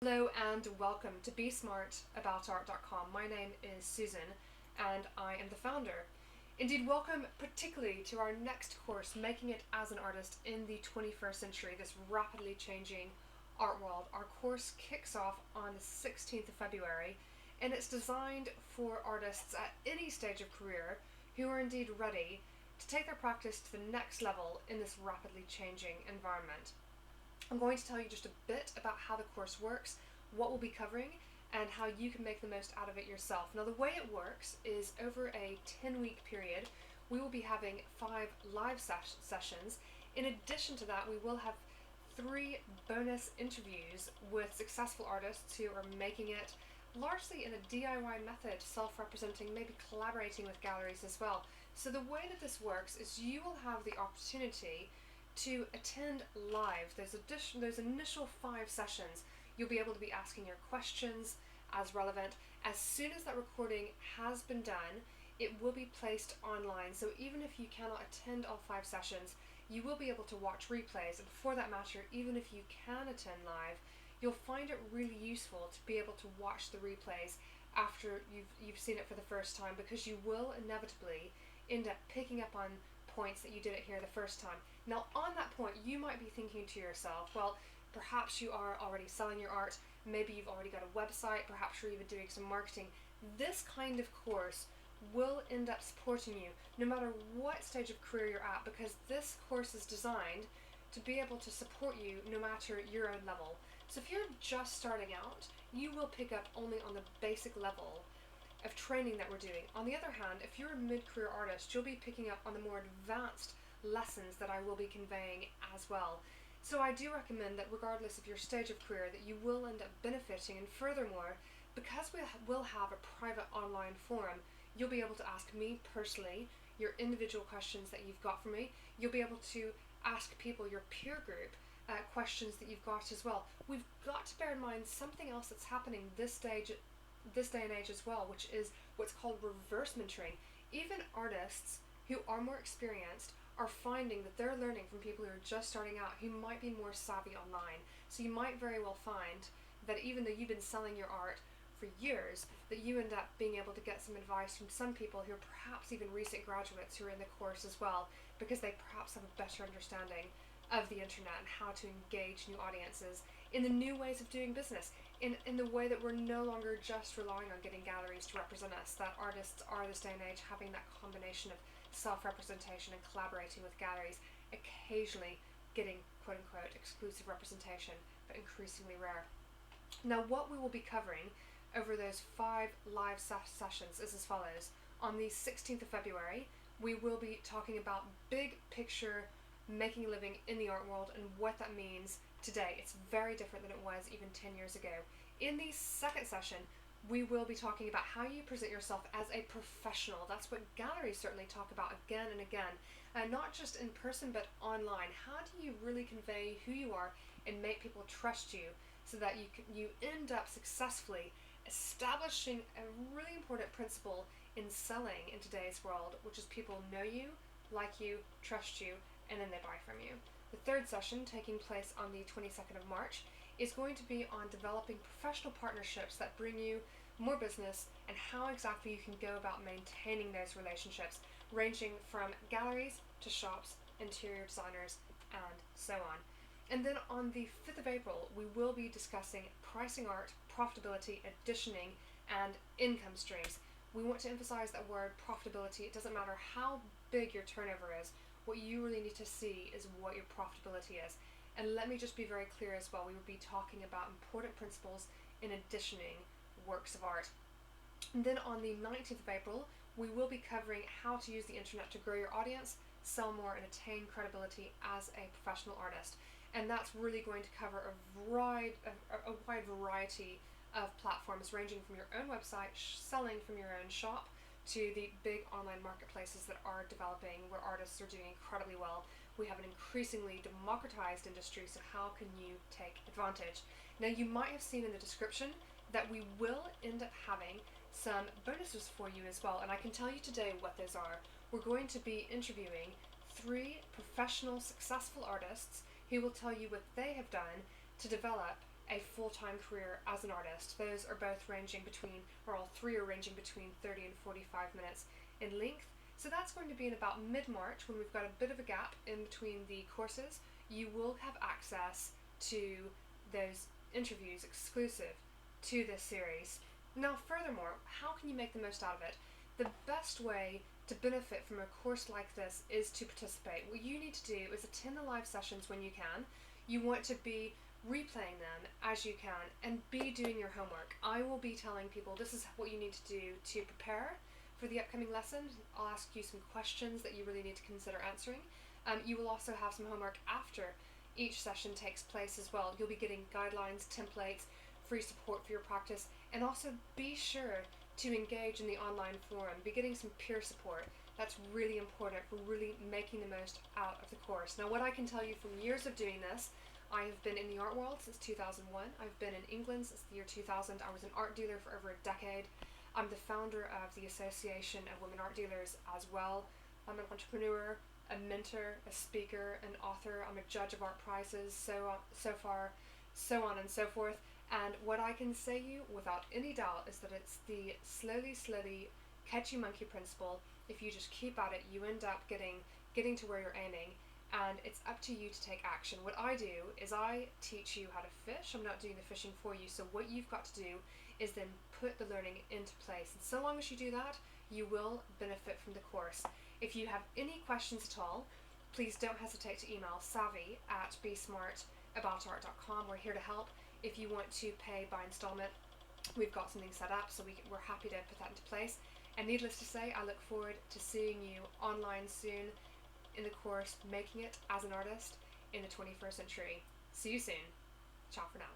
Hello and welcome to BeSmartAboutArt.com. My name is Susan and I am the founder. Indeed, welcome particularly to our next course, Making It as an Artist in the 21st Century, this rapidly changing art world. Our course kicks off on the 16th of February and it's designed for artists at any stage of career who are indeed ready to take their practice to the next level in this rapidly changing environment. I'm going to tell you just a bit about how the course works, what we'll be covering, and how you can make the most out of it yourself. Now, the way it works is over a 10-week period, we will be having 5 live sessions. In addition to that, we will have 3 bonus interviews with successful artists who are making it largely in a DIY method, self-representing, maybe collaborating with galleries as well. So the way that this works is you will have the opportunity to attend live those initial 5 sessions. You'll be able to be asking your questions as relevant. As soon as that recording has been done, it will be placed online. So even if you cannot attend all 5 sessions, you will be able to watch replays. And for that matter, even if you can attend live, you'll find it really useful to be able to watch the replays after you've seen it for the first time, because you will inevitably end up picking up on points that you didn't hear the first time. Now, on that point, you might be thinking to yourself, well, perhaps you are already selling your art, maybe you've already got a website, perhaps you're even doing some marketing. This kind of course will end up supporting you no matter what stage of career you're at, because this course is designed to be able to support you no matter your own level. So if you're just starting out, you will pick up only on the basic level of training that we're doing. On the other hand, if you're a mid-career artist, you'll be picking up on the more advanced lessons that I will be conveying as well. So I do recommend that regardless of your stage of career, that you will end up benefiting. And furthermore, because we will have a private online forum, you'll be able to ask me personally your individual questions that you've got for me. You'll be able to ask people, your peer group, questions that you've got as well. We've got to bear in mind something else that's happening this day and age as well, which is what's called reverse mentoring. Even artists who are more experienced are finding that they're learning from people who are just starting out, who might be more savvy online. So you might very well find that even though you've been selling your art for years, that you end up being able to get some advice from some people who are perhaps even recent graduates who are in the course as well, because they perhaps have a better understanding of the internet and how to engage new audiences in the new ways of doing business, in the way that we're no longer just relying on getting galleries to represent us, that artists are this day and age having that combination of self-representation and collaborating with galleries, occasionally getting quote-unquote exclusive representation, but increasingly rare. Now, what we will be covering over those 5 live sessions is as follows. On the 16th of February, we will be talking about big picture making a living in the art world and what that means today. It's very different than it was even 10 years ago. In the second session, we will be talking about how you present yourself as a professional. That's what galleries certainly talk about again and again, not just in person but online. How do you really convey who you are and make people trust you so that you end up successfully establishing a really important principle in selling in today's world, which is people know you, like you, trust you, and then they buy from you. The third session, taking place on the 22nd of March, is going to be on developing professional partnerships that bring you more business and how exactly you can go about maintaining those relationships, ranging from galleries to shops, interior designers, and so on. And then on the 5th of April, we will be discussing pricing art, profitability, editioning, and income streams. We want to emphasize that word profitability. It doesn't matter how big your turnover is. What you really need to see is what your profitability is. And let me just be very clear as well, we will be talking about important principles in editioning works of art. And then on the 19th of April, we will be covering how to use the internet to grow your audience, sell more, and attain credibility as a professional artist. And that's really going to cover a wide variety of platforms, ranging from your own website, selling from your own shop, to the big online marketplaces that are developing, where artists are doing incredibly well. We have an increasingly democratized industry, so how can you take advantage? Now, you might have seen in the description that we will end up having some bonuses for you as well, and I can tell you today what those are. We're going to be interviewing 3 professional, successful artists who will tell you what they have done to develop a full-time career as an artist. Those are both ranging between, or all three are ranging between 30 and 45 minutes in length. So that's going to be in about mid-March, when we've got a bit of a gap in between the courses. You will have access to those interviews exclusive to this series. Now, furthermore, how can you make the most out of it? The best way to benefit from a course like this is to participate. What you need to do is attend the live sessions when you can. You want to be replaying them as you can and be doing your homework. I will be telling people this is what you need to do to prepare for the upcoming lesson. I'll ask you some questions that you really need to consider answering. You will also have some homework after each session takes place as well. You'll be getting guidelines, templates, free support for your practice, and also be sure to engage in the online forum. Be getting some peer support. That's really important for really making the most out of the course. Now, what I can tell you from years of doing this, I have been in the art world since 2001. I've been in England since the year 2000. I was an art dealer for over a decade. I'm the founder of the Association of Women Art Dealers as well. I'm an entrepreneur, a mentor, a speaker, an author. I'm a judge of art prizes, so on and so forth. And what I can say you without any doubt is that it's the slowly catchy monkey principle. If you just keep at it, you end up getting to where you're aiming, and it's up to you to take action. What I do is I teach you how to fish. I'm not doing the fishing for you. So what you've got to do is then put the learning into place. And so long as you do that, you will benefit from the course. If you have any questions at all, please don't hesitate to email savvy@besmartaboutart.com. We're here to help. If you want to pay by installment, we've got something set up, so we're happy to put that into place. And needless to say, I look forward to seeing you online soon in the course Making It as an Artist in the 21st Century. See you soon. Ciao for now.